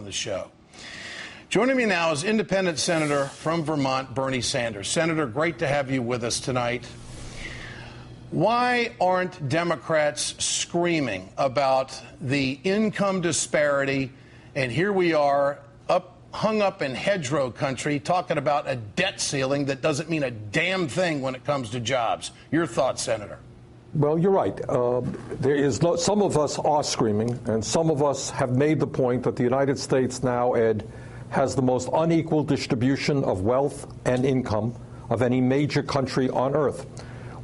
on the show. Joining me now is Independent Senator from Vermont, Bernie Sanders. Senator, great to have you with us tonight. Why aren't Democrats screaming about the income disparity? And here we are, hung up in hedgerow country, talking about a debt ceiling that doesn't mean a damn thing when it comes to jobs. Your thoughts, Senator? Well, you're right. Some of us are screaming, and some of us have made the point that the United States now, Ed, has the most unequal distribution of wealth and income of any major country on earth.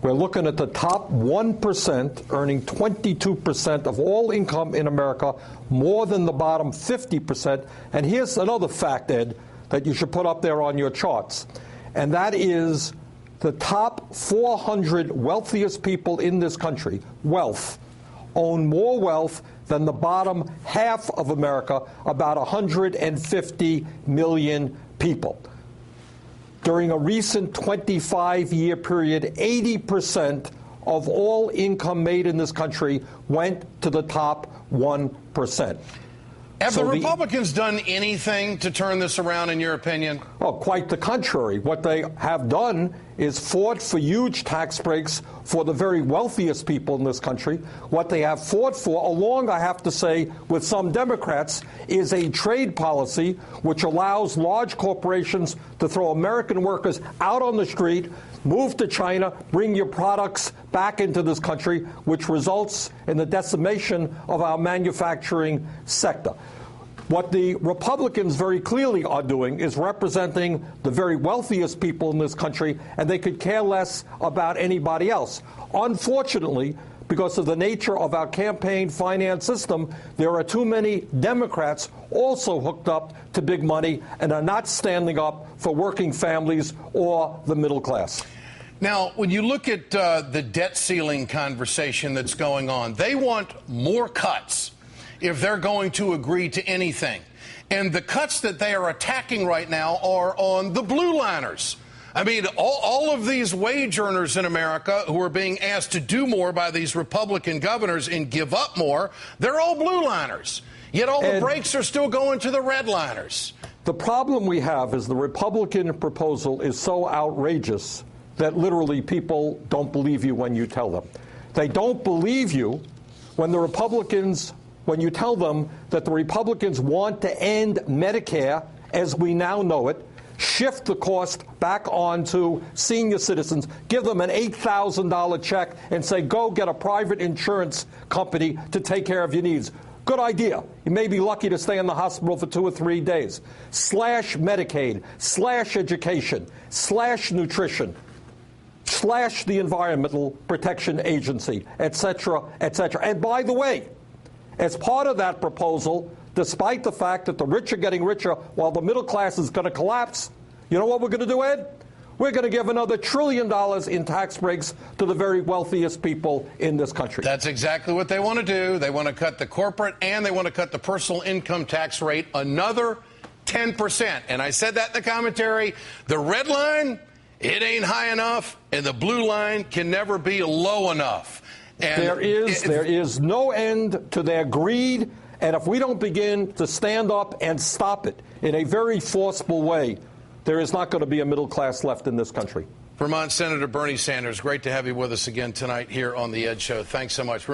We're looking at the top 1% earning 22% of all income in America, more than the bottom 50%. And here's another fact, Ed, that you should put up there on your charts. And that is the top 400 wealthiest people in this country, own more wealth than the bottom half of America, about 150 million people. During a recent 25-year period, 80% of all income made in this country went to the top 1%. Have the Republicans done anything to turn this around, in your opinion? Oh, quite the contrary. What they have done is fought for huge tax breaks for the very wealthiest people in this country. What they have fought for, along, I have to say, with some Democrats, is a trade policy which allows large corporations to throw American workers out on the street, move to China, bring your products back into this country, which results in the decimation of our manufacturing sector. What the Republicans very clearly are doing is representing the very wealthiest people in this country, and they could care less about anybody else. Unfortunately, because of the nature of our campaign finance system, there are too many Democrats also hooked up to big money and are not standing up for working families or the middle class. Now, when you look at the debt ceiling conversation that's going on, they want more cuts if they're going to agree to anything. And the cuts that they are attacking right now are on the blue liners. I mean, all of these wage earners in America who are being asked to do more by these Republican governors and give up more, they're all blue liners. Yet all the breaks are still going to the red liners. The problem we have is the Republican proposal is so outrageous that literally people don't believe you when you tell them. They don't believe you when you tell them that the Republicans want to end Medicare as we now know it, shift the cost back onto senior citizens, give them an $8,000 check and say, go get a private insurance company to take care of your needs. Good idea. You may be lucky to stay in the hospital for 2 or 3 days. Slash Medicaid, slash education, slash nutrition, slash the Environmental Protection Agency, et cetera, et cetera. And by the way, as part of that proposal, despite the fact that the rich are getting richer while the middle class is going to collapse, you know what we're going to do, Ed? We're going to give another $1 trillion in tax breaks to the very wealthiest people in this country. That's exactly what they want to do. They want to cut the corporate and they want to cut the personal income tax rate another 10%. And I said that in the commentary. The red line, it ain't high enough, and the blue line can never be low enough. And there is no end to their greed, and if we don't begin to stand up and stop it in a very forceful way, there is not going to be a middle class left in this country. Vermont Senator Bernie Sanders, great to have you with us again tonight here on The Ed Show. Thanks so much.